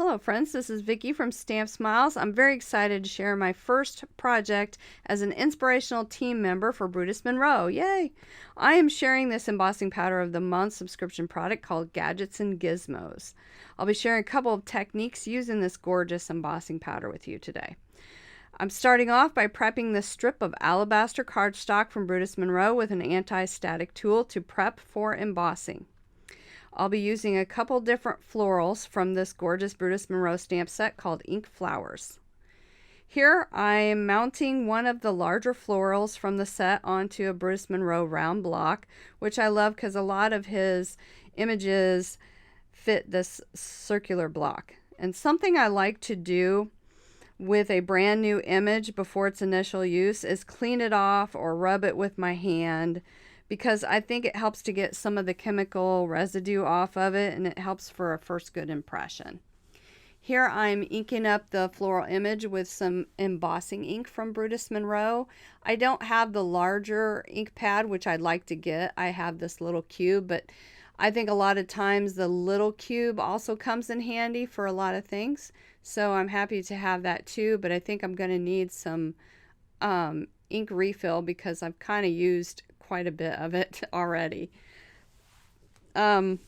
Hello friends, this is Vicki from Stamp Smiles. I'm very excited to share my first project as an inspirational team member for Brutus Monroe. Yay! I am sharing this embossing powder of the month subscription product called Gadgets and Gizmos. I'll be sharing a couple of techniques using this gorgeous embossing powder with you today. I'm starting off by prepping this strip of alabaster cardstock from Brutus Monroe with an anti-static tool to prep for embossing. I'll be using a couple different florals from this gorgeous Brutus Monroe stamp set called Ink Flowers. Here I am mounting one of the larger florals from the set onto a Brutus Monroe round block, which I love because a lot of his images fit this circular block. And something I like to do with a brand new image before its initial use is clean it off or rub it with my hand, because I think it helps to get some of the chemical residue off of it, and it helps for a first good impression. Here I'm inking up the floral image with some embossing ink from Brutus Monroe. I don't have the larger ink pad, which I'd like to get. I have this little cube, but I think a lot of times the little cube also comes in handy for a lot of things. So I'm happy to have that too, but I think I'm going to need some ink refill because I've kind of used quite a bit of it already. I'm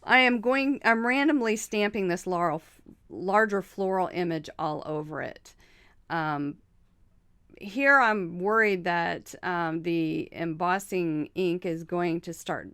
randomly stamping this larger floral image all over it. Here I'm worried that the embossing ink is going to start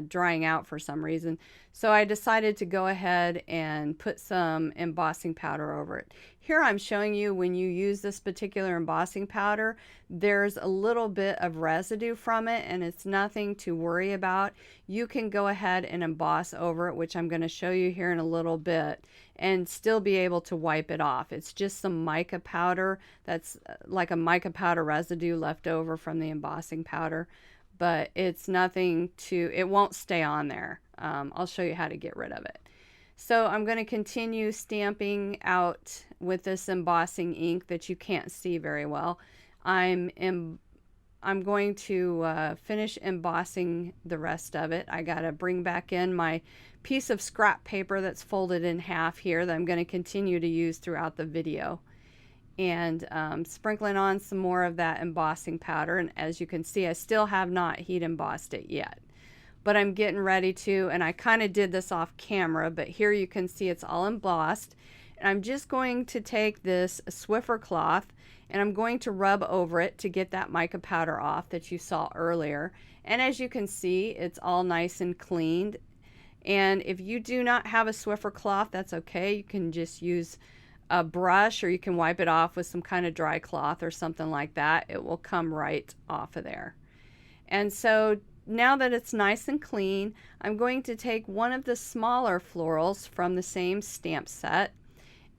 drying out for some reason. So I decided to go ahead and put some embossing powder over it. Here I'm showing you when you use this particular embossing powder, there's a little bit of residue from it and it's nothing to worry about. You can go ahead and emboss over it, which I'm going to show you here in a little bit, and still be able to wipe it off. It's just some mica powder that's like a mica powder residue left over from the embossing powder. But it's nothing to, it won't stay on there. I'll show you how to get rid of it. So I'm going to continue stamping out with this embossing ink that you can't see very well. I'm going to finish embossing the rest of it. I got to bring back in my piece of scrap paper that's folded in half here that I'm going to continue to use throughout the video. And sprinkling on some more of that embossing powder, and as you can see I still have not heat embossed it yet, but I'm getting ready to, and I kind of did this off camera, but here you can see it's all embossed. And I'm just going to take this Swiffer cloth and I'm going to rub over it to get that mica powder off that you saw earlier. And as you can see, it's all nice and cleaned. And if you do not have a Swiffer cloth, that's okay. You can just use a brush, or you can wipe it off with some kind of dry cloth or something like that. It will come right off of there. And so now that it's nice and clean, I'm going to take one of the smaller florals from the same stamp set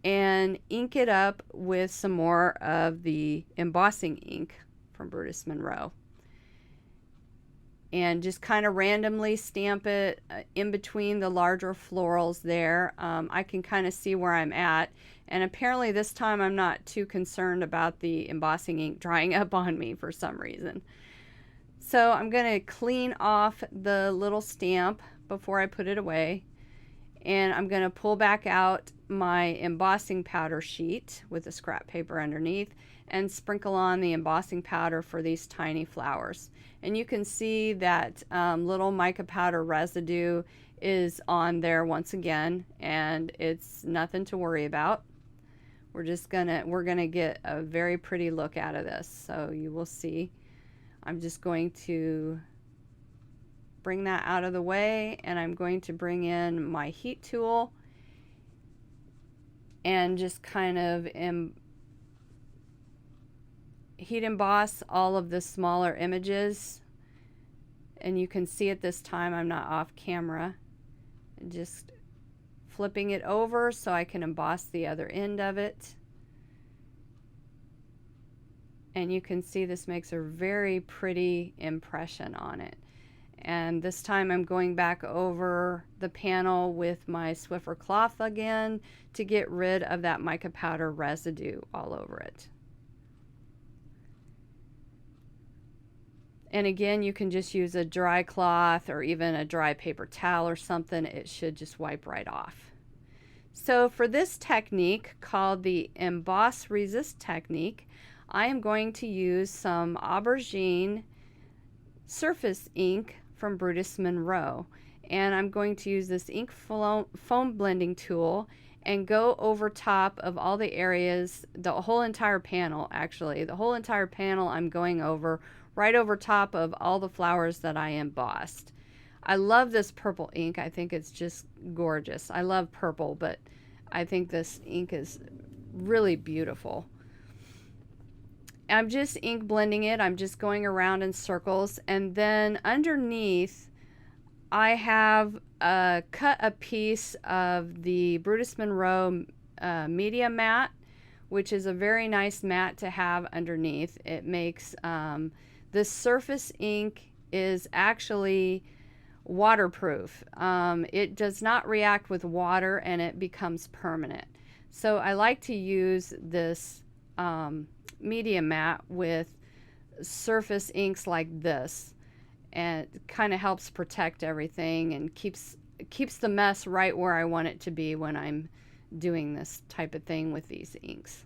and ink it up with some more of the embossing ink from Brutus Monroe. And just kind of randomly stamp it in between the larger florals there. I can kind of see where I'm at. And apparently this time I'm not too concerned about the embossing ink drying up on me for some reason. So I'm going to clean off the little stamp before I put it away. And I'm going to pull back out my embossing powder sheet with the scrap paper underneath and sprinkle on the embossing powder for these tiny flowers. And you can see that little mica powder residue is on there once again, and it's nothing to worry about. We're gonna get a very pretty look out of this, so you will see. I'm just going to bring that out of the way, and I'm going to bring in my heat tool and just kind of heat emboss all of the smaller images. And you can see at this time I'm not off camera. Just flipping it over so I can emboss the other end of it. And you can see this makes a very pretty impression on it. And this time I'm going back over the panel with my Swiffer cloth again to get rid of that mica powder residue all over it. And again, you can just use a dry cloth or even a dry paper towel or something. It should just wipe right off. So for this technique called the Emboss Resist technique, I am going to use some aubergine surface ink from Brutus Monroe. And I'm going to use this ink foam blending tool and go over top of all the areas, the whole entire panel actually. The whole entire panel I'm going over, right over top of all the flowers that I embossed. I love this purple ink. I think it's just gorgeous. I love purple, but I think this ink is really beautiful. I'm just ink blending it. I'm just going around in circles. And then underneath, I have cut a piece of the Brutus Monroe media mat, which is a very nice mat to have underneath. It makes this surface ink is actually waterproof. It does not react with water and it becomes permanent. So I like to use this media mat with surface inks like this, and it kind of helps protect everything and keeps the mess right where I want it to be when I'm doing this type of thing with these inks.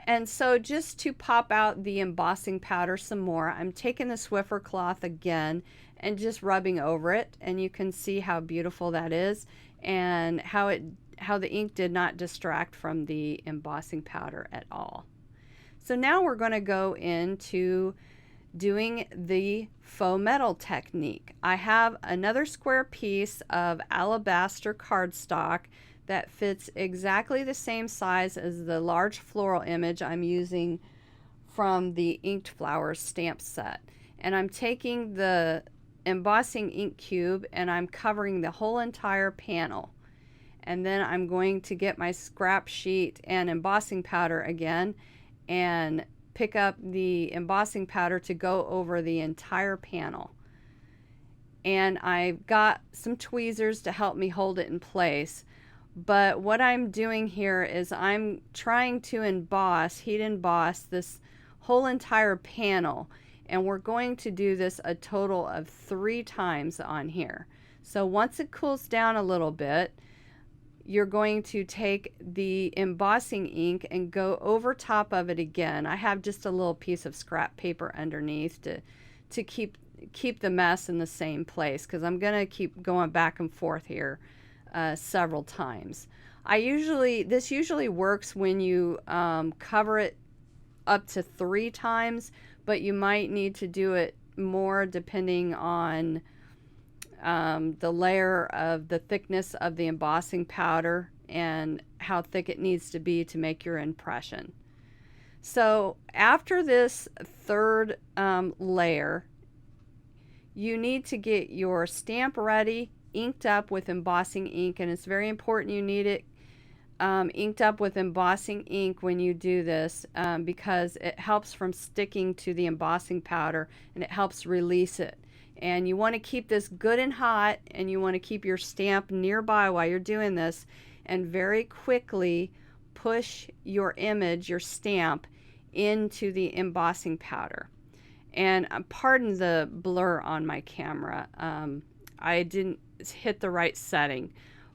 And so just to pop out the embossing powder some more, I'm taking the Swiffer cloth again and just rubbing over it, and you can see how beautiful that is and how the ink did not distract from the embossing powder at all. So now we're going to go into doing the faux metal technique. I have another square piece of alabaster cardstock that fits exactly the same size as the large floral image I'm using from the Inked Flowers stamp set. And I'm taking the embossing ink cube and I'm covering the whole entire panel. And then I'm going to get my scrap sheet and embossing powder again and pick up the embossing powder to go over the entire panel. And I've got some tweezers to help me hold it in place. But what I'm doing here is I'm trying to heat emboss this whole entire panel. And we're going to do this a total of 3 times on here. So once it cools down a little bit, you're going to take the embossing ink and go over top of it again. I have just a little piece of scrap paper underneath to keep the mess in the same place, because I'm going to keep going back and forth here several times. This usually works when you cover it up to 3 times, but you might need to do it more depending on the layer of the thickness of the embossing powder and how thick it needs to be to make your impression. So after this 3rd layer, you need to get your stamp ready, inked up with embossing ink, and it's very important you need it inked up with embossing ink when you do this, because it helps from sticking to the embossing powder and it helps release it. And you want to keep this good and hot, and you want to keep your stamp nearby while you're doing this, and very quickly push your image, your stamp, into the embossing powder. And pardon the blur on my camera. I didn't hit the right setting.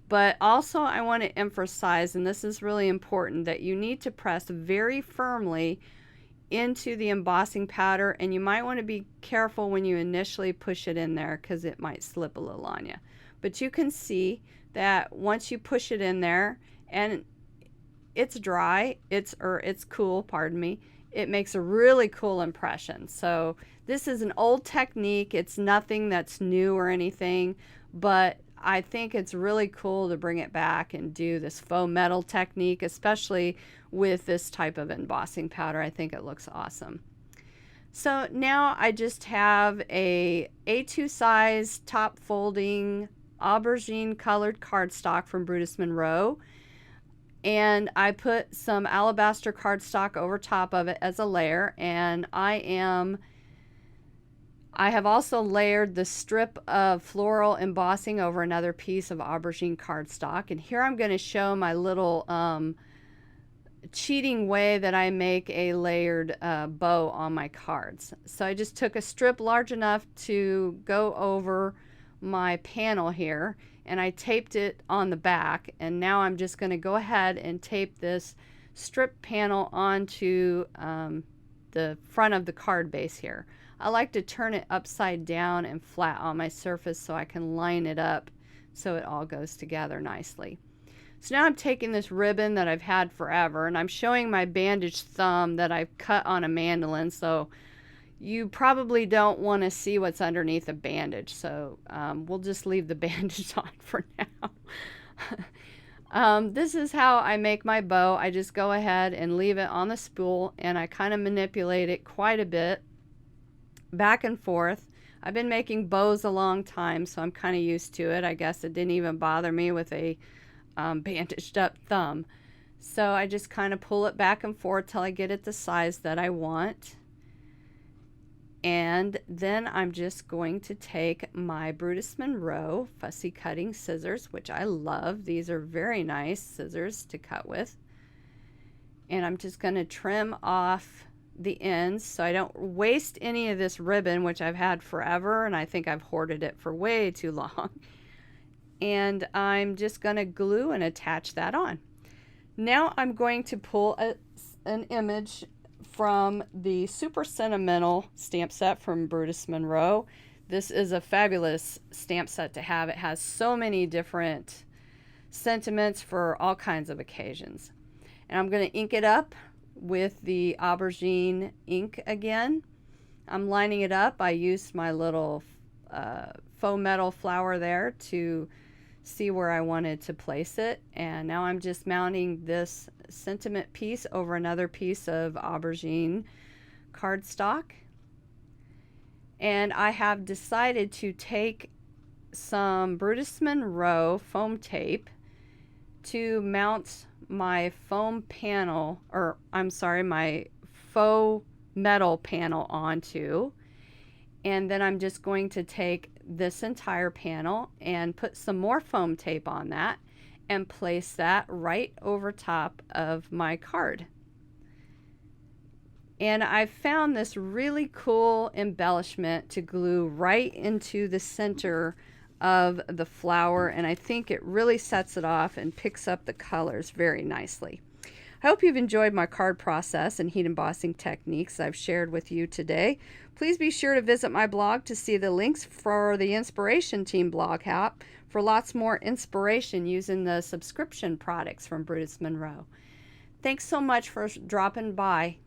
But also I want to emphasize, and this is really important, that you need to press very firmly into the embossing powder, and you might want to be careful when you initially push it in there because it might slip a little on you. But you can see that once you push it in there and it's dry, it's cool, pardon me, it makes a really cool impression. So this is an old technique. It's nothing that's new or anything, but I think it's really cool to bring it back and do this faux metal technique, especially with this type of embossing powder. I think it looks awesome. So now I just have a A2 size top folding aubergine colored cardstock from Brutus Monroe, and I put some alabaster cardstock over top of it as a layer, and I have also layered the strip of floral embossing over another piece of aubergine cardstock. And here I'm going to show my little cheating way that I make a layered bow on my cards. So I just took a strip large enough to go over my panel here, and I taped it on the back, and now I'm just going to go ahead and tape this strip panel onto the front of the card base here. I like to turn it upside down and flat on my surface so I can line it up so it all goes together nicely. So now I'm taking this ribbon that I've had forever, and I'm showing my bandaged thumb that I've cut on a mandolin, so you probably don't want to see what's underneath a bandage, so we'll just leave the bandage on for now. This is how I make my bow. I just go ahead and leave it on the spool, and I kind of manipulate it quite a bit back and forth. I've been making bows a long time, so I'm kind of used to it. I guess it didn't even bother me with a bandaged up thumb. So I just kind of pull it back and forth till I get it the size that I want. And then I'm just going to take my Brutus Monroe fussy cutting scissors, which I love. These are very nice scissors to cut with. And I'm just going to trim off the ends so I don't waste any of this ribbon, which I've had forever, and I think I've hoarded it for way too long. And I'm just going to glue and attach that on. Now I'm going to pull an image from the Super Sentimental stamp set from Brutus Monroe. This is a fabulous stamp set to have. It has so many different sentiments for all kinds of occasions. And I'm going to ink it up with the aubergine ink again. I'm lining it up. I used my little faux metal flower there to see where I wanted to place it, and now I'm just mounting this sentiment piece over another piece of aubergine cardstock. And I have decided to take some Brutus Monroe foam tape to mount my foam panel, or I'm sorry, my faux metal panel onto. And then I'm just going to take this entire panel and put some more foam tape on that and place that right over top of my card. And I've found this really cool embellishment to glue right into the center of the flower, and I think it really sets it off and picks up the colors very nicely. I hope you've enjoyed my card process and heat embossing techniques I've shared with you today. Please be sure to visit my blog to see the links for the Inspiration Team blog app for lots more inspiration using the subscription products from Brutus Monroe. Thanks so much for dropping by.